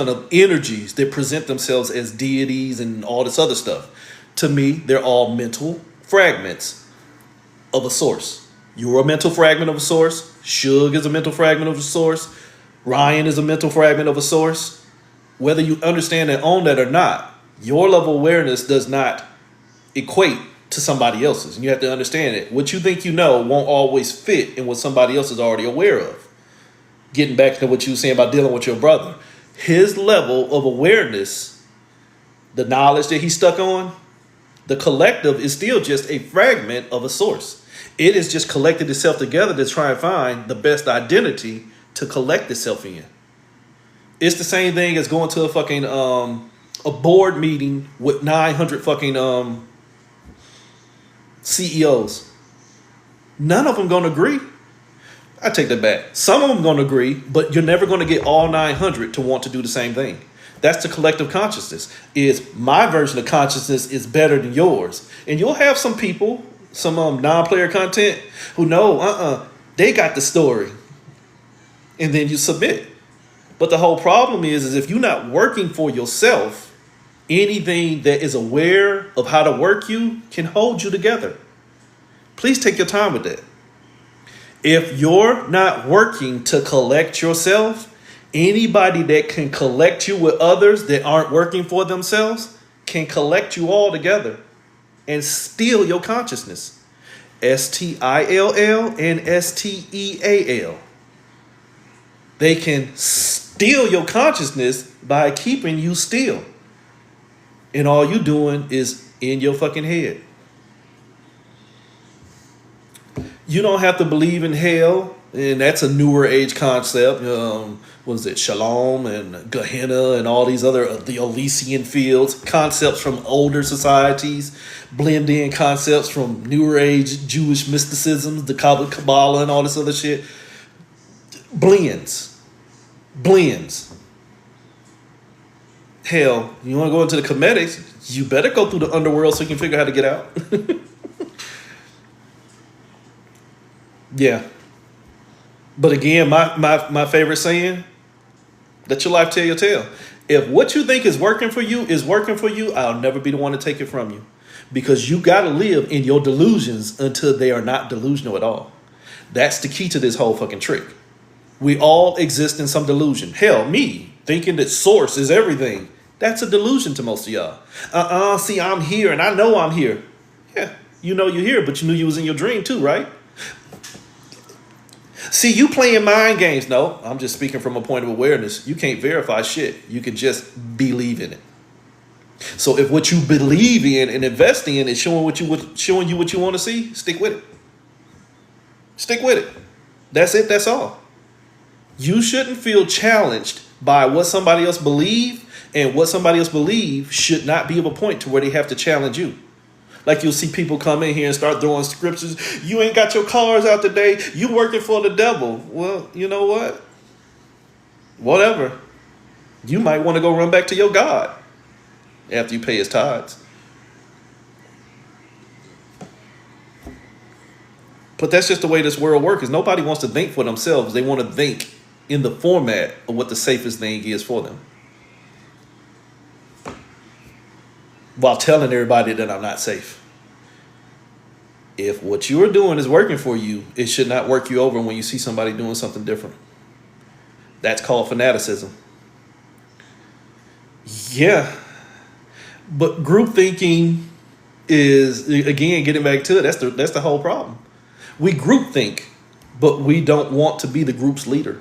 of energies that present themselves as deities and all this other stuff. To me, they're all mental fragments of a source. You're a mental fragment of a source. Suge is a mental fragment of a source. Ryan is a mental fragment of a source. Whether you understand and own that or not, your level of awareness does not equate to somebody else's. And you have to understand it. What you think you know won't always fit in what somebody else is already aware of. Getting back to what you were saying about dealing with your brother. His level of awareness, the knowledge that he's stuck on, the collective is still just a fragment of a source. It has just collected itself together to try and find the best identity to collect itself in. It's the same thing as going to a fucking a board meeting with 900 fucking CEOs. None of them gonna agree. I take that back. Some of them gonna agree, but you're never gonna get all 900 to want to do the same thing. That's the collective consciousness. Is my version of consciousness is better than yours, and you'll have some people, some non-player content who know they got the story, and then you submit. But the whole problem is if you're not working for yourself, anything that is aware of how to work you can hold you together. Please take your time with that. If you're not working to collect yourself, anybody that can collect you with others that aren't working for themselves can collect you all together and steal your consciousness. STILL and STEAL. They can steal your consciousness by keeping you still. And all you doing is in your fucking head. You don't have to believe in hell, and that's a newer age concept. What is it? Shalom and Gehenna and all these other, the Elysian fields, concepts from older societies, blend in concepts from newer age Jewish mysticisms, the Kabbalah and all this other shit. Blends. Hell, you want to go into the comedics, you better go through the underworld so you can figure out how to get out. Yeah. But again, my favorite saying, let your life tell your tale. If what you think is working for you, I'll never be the one to take it from you. Because you got to live in your delusions until they are not delusional at all. That's the key to this whole fucking trick. We all exist in some delusion. Hell, me thinking that source is everything. That's a delusion to most of y'all. See, I'm here and I know I'm here. Yeah, you know you're here, but you knew you was in your dream too, right? See, you playing mind games. No, I'm just speaking from a point of awareness. You can't verify shit. You can just believe in it. So if what you believe in and invest in is showing you what you want to see, stick with it. Stick with it. That's it. That's all. You shouldn't feel challenged by what somebody else believes, and what somebody else believes should not be of a point to where they have to challenge you. Like you'll see people come in here and start throwing scriptures. You ain't got your cars out today. You working for the devil. Well, you know what? Whatever. You might want to go run back to your God after you pay his tithes. But that's just the way this world works. Is nobody wants to think for themselves. They want to think in the format of what the safest thing is for them, while telling everybody that I'm not safe. If what you are doing is working for you, it should not work you over when you see somebody doing something different. That's called fanaticism. Yeah. But group thinking is, again, getting back to it, that's the whole problem. We group think, but we don't want to be the group's leader.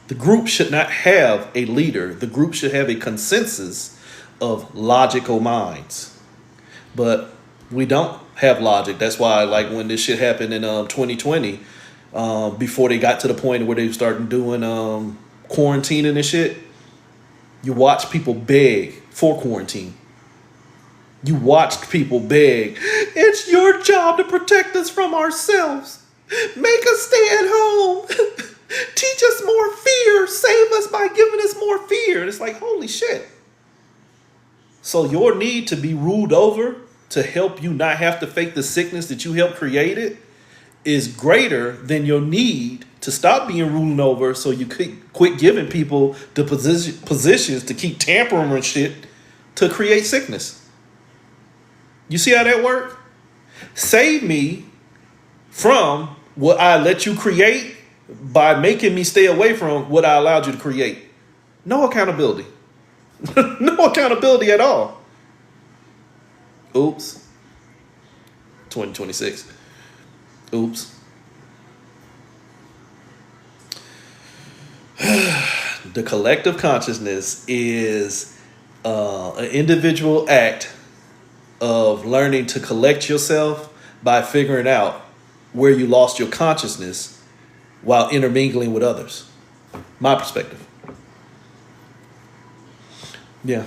The group should not have a leader. The group should have a consensus of logical minds. But we don't have logic. That's why, like, when this shit happened in 2020, before they got to the point where they started doing quarantining and shit, you watch people beg for quarantine. You watched people beg, it's your job to protect us from ourselves. Make us stay at home. Teach us more fear. Save us by giving us more fear. And it's like, holy shit. So your need to be ruled over to help you not have to fake the sickness that you helped create it is greater than your need to stop being ruled over so you could quit giving people the positions to keep tampering and shit to create sickness. You see how that works? Save me from what I let you create by making me stay away from what I allowed you to create. No accountability. No accountability at all. Oops. 2026. Oops. The collective consciousness is an individual act of learning to collect yourself by figuring out where you lost your consciousness while intermingling with others. My perspective. Yeah.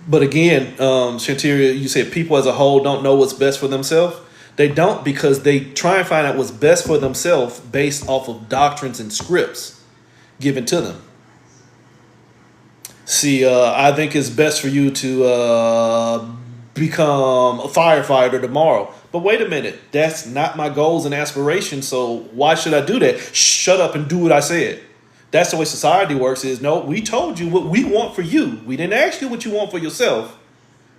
But again, Shanteria, you said people as a whole don't know what's best for themselves. They don't, because they try and find out what's best for themselves based off of doctrines and scripts given to them. See, I think it's best for you to become a firefighter tomorrow. But wait a minute, that's not my goals and aspirations, so why should I do that? Shut up and do what I said. That's the way society works is, no, we told you what we want for you. We didn't ask you what you want for yourself.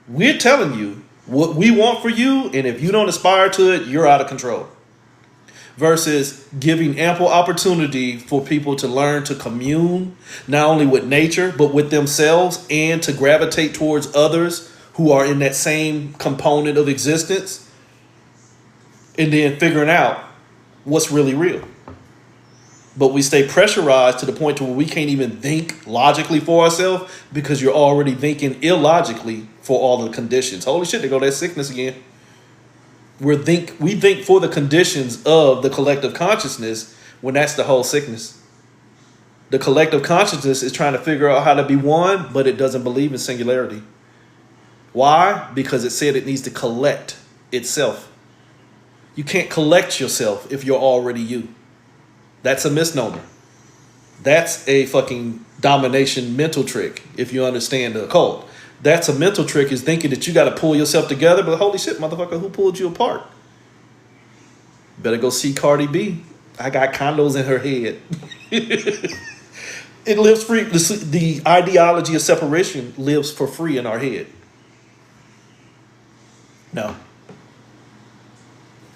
We're telling you what we want for you, and if you don't aspire to it, you're out of control. Versus giving ample opportunity for people to learn to commune, not only with nature, but with themselves, and to gravitate towards others who are in that same component of existence, and then figuring out what's really real. But we stay pressurized to the point to where we can't even think logically for ourselves because you're already thinking illogically for all the conditions. Holy shit, there go that sickness again. We think for the conditions of the collective consciousness when that's the whole sickness. The collective consciousness is trying to figure out how to be one, but it doesn't believe in singularity. Why? Because it said it needs to collect itself. You can't collect yourself if you're already you. That's a misnomer. That's a fucking domination mental trick, if you understand the occult. That's a mental trick, is thinking that you got to pull yourself together, but holy shit, motherfucker, who pulled you apart? Better go see Cardi B. I got condos in her head. It lives free. The ideology of separation lives for free in our head. No.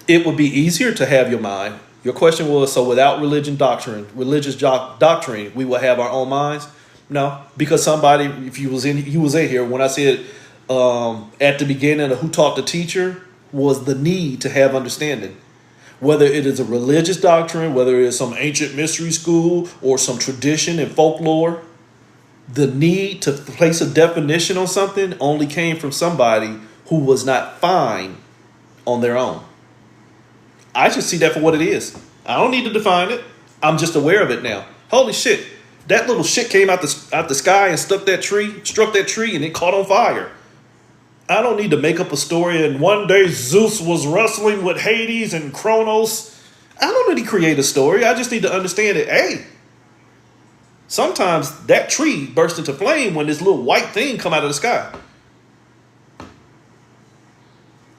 It would be easier to have your mind. Your question was, so without religious doctrine, we will have our own minds? No, because somebody, if you was in here when I said at the beginning of who taught the teacher, was the need to have understanding. Whether it is a religious doctrine, whether it is some ancient mystery school or some tradition and folklore, the need to place a definition on something only came from somebody who was not fine on their own. I should see that for what it is. I don't need to define it. I'm just aware of it now. Holy shit. That little shit came out the sky and struck that tree, and it caught on fire. I don't need to make up a story and one day Zeus was wrestling with Hades and Kronos. I don't need to create a story. I just need to understand it. Hey, sometimes that tree burst into flame when this little white thing come out of the sky.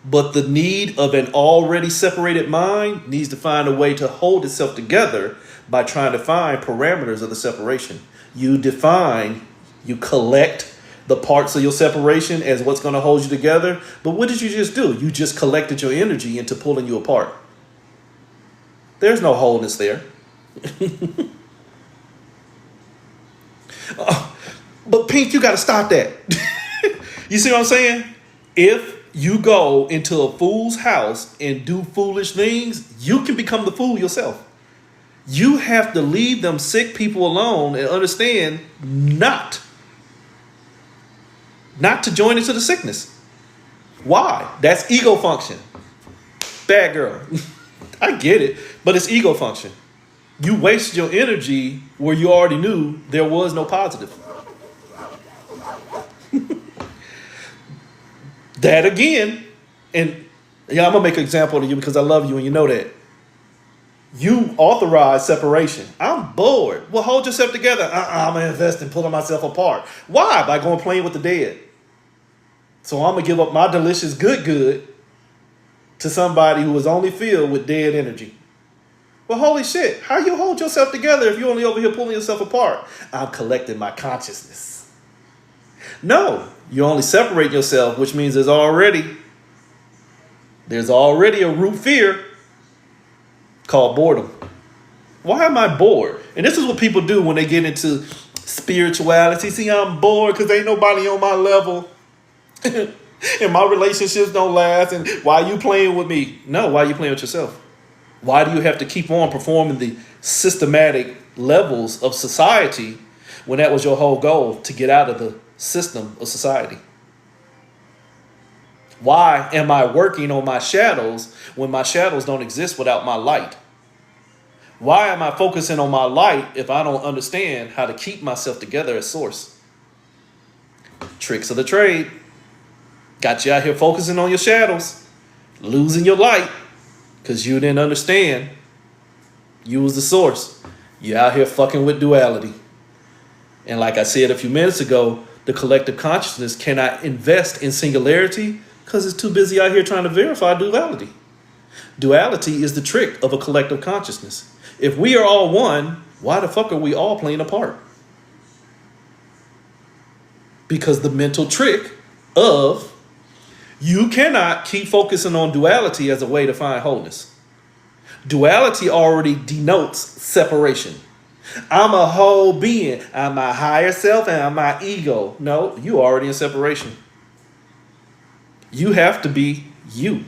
But the need of an already separated mind needs to find a way to hold itself together by trying to find parameters of the separation. You define, you collect the parts of your separation as what's going to hold you together. But what did you just do? You just collected your energy into pulling you apart. There's no wholeness there. But Pink, you got to stop that. You see what I'm saying? If you go into a fool's house and do foolish things, you can become the fool yourself. You have to leave them sick people alone and understand not to join into the sickness. Why? That's ego function. Bad girl. I get it, but it's ego function. You waste your energy where you already knew there was no positive. That again, and yeah, I'm gonna make an example of you because I love you and you know that. You authorize separation. I'm bored. Well, hold yourself together. I'm gonna invest in pulling myself apart. Why? By going playing with the dead. So I'm gonna give up my delicious good to somebody who is only filled with dead energy. Well, holy shit, how you hold yourself together if you're only over here pulling yourself apart? I'm collecting my consciousness. No, you only separate yourself, which means there's already a root fear called boredom. Why am I bored? And this is what people do when they get into spirituality. See, I'm bored because ain't nobody on my level. And my relationships don't last. And why are you playing with me? No, why are you playing with yourself? Why do you have to keep on performing the systematic levels of society when that was your whole goal, to get out of the system of society? Why am I working on my shadows when my shadows don't exist without my light? Why am I focusing on my light if I don't understand how to keep myself together as source? Tricks of the trade. Got you out here focusing on your shadows, losing your light because you didn't understand you was the source. You out here fucking with duality. And like I said a few minutes ago, the collective consciousness cannot invest in singularity because it's too busy out here trying to verify duality. Duality is the trick of a collective consciousness. If we are all one, why the fuck are we all playing a part? Because the mental trick of you cannot keep focusing on duality as a way to find wholeness. Duality already denotes separation. I'm a whole being. I'm my higher self and I'm my ego. No, you already in separation. You have to be you.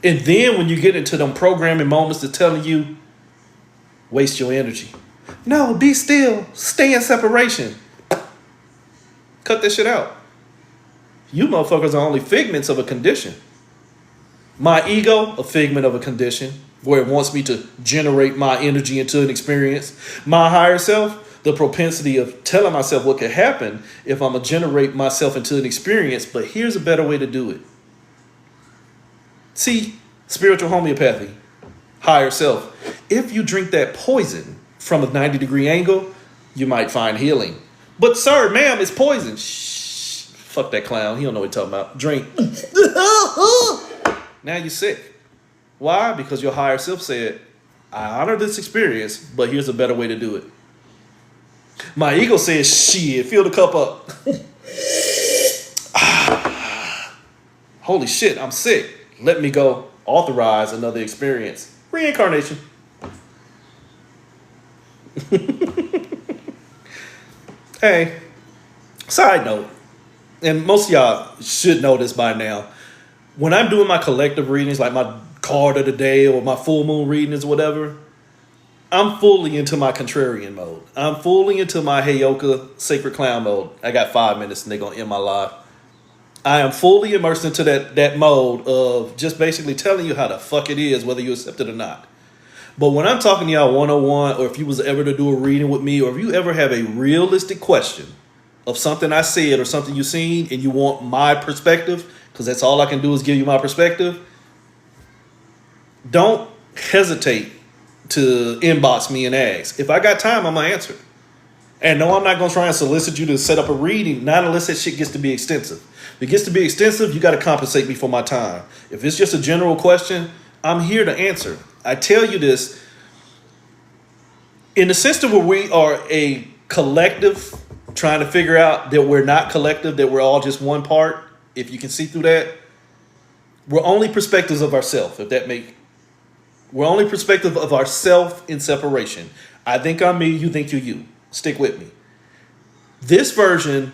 And then when you get into them programming moments that's telling you, waste your energy. No, be still. Stay in separation. Cut this shit out. You motherfuckers are only figments of a condition. My ego, a figment of a condition where it wants me to generate my energy into an experience. My higher self, the propensity of telling myself what could happen if I'm going to generate myself into an experience. But here's a better way to do it. See, spiritual homeopathy, higher self. If you drink that poison from a 90-degree angle, you might find healing. But sir, ma'am, it's poison. Shh, fuck that clown. He don't know what he's talking about. Drink. Now you're sick. Why? Because your higher self said, I honor this experience, but here's a better way to do it. My ego says, shit, fill the cup up. Holy shit, I'm sick. Let me go authorize another experience. Reincarnation. Hey, side note, and most of y'all should know this by now. When I'm doing my collective readings, like my card of the day or my full moon readings or whatever, I'm fully into my contrarian mode. I'm fully into my Heyoka sacred clown mode. I got 5 minutes and they're going to end my live. I am fully immersed into that mode of just basically telling you how the fuck it is, whether you accept it or not. But when I'm talking to y'all one-on-one, or if you was ever to do a reading with me, or if you ever have a realistic question of something I said or something you've seen and you want my perspective, because that's all I can do is give you my perspective, don't hesitate to inbox me and ask. If I got time, I'm going to answer. And no, I'm not going to try and solicit you to set up a reading, not unless that shit gets to be extensive. If it gets to be extensive, you got to compensate me for my time. If it's just a general question, I'm here to answer. I tell you this, in the system where we are a collective, trying to figure out that we're not collective, that we're all just one part, if you can see through that, we're only perspectives of ourself, we're only perspective of ourself in separation. I think I'm me, you think you're you. Stick with me. This version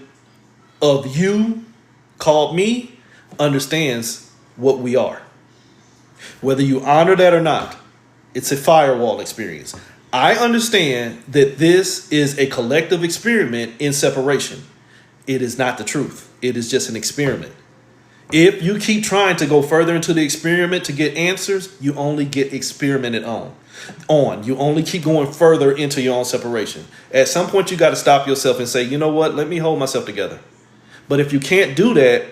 of you called me understands what we are. Whether you honor that or not, it's a firewall experience. I understand that this is a collective experiment in separation. It is not the truth. It is just an experiment. If you keep trying to go further into the experiment to get answers, you only get experimented on. You only keep going further into your own separation. At some point, you got to stop yourself and say, you know what? Let me hold myself together. But if you can't do that,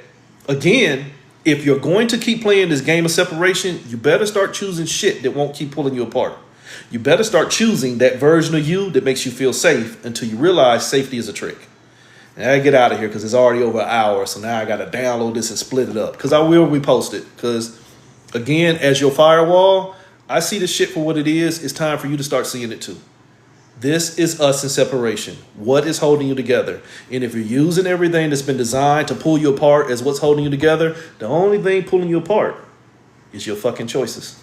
again, if you're going to keep playing this game of separation, you better start choosing shit that won't keep pulling you apart. You better start choosing that version of you that makes you feel safe until you realize safety is a trick. And I get out of here because it's already over an hour. So now I got to download this and split it up because I will repost it. Because again, as your firewall, I see this shit for what it is. It's time for you to start seeing it too. This is us in separation. What is holding you together? And if you're using everything that's been designed to pull you apart as what's holding you together, the only thing pulling you apart is your fucking choices.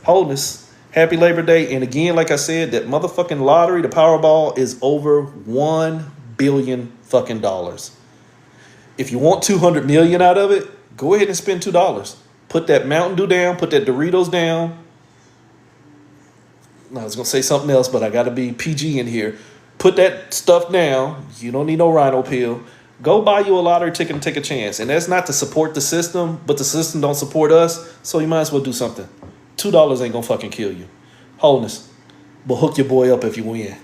Wholeness. Happy Labor Day. And again, like I said, that motherfucking lottery, the Powerball, is over $1 billion fucking dollars. If you want 200 million out of it, go ahead and spend $2. Put that Mountain Dew down, put that Doritos down. I was going to say something else, but I got to be PG in here. Put that stuff down. You don't need no rhino pill. Go buy you a lottery ticket and take a chance. And that's not to support the system, but the system don't support us, so you might as well do something. $2 ain't going to fucking kill you. Wholeness. But hook your boy up if you win.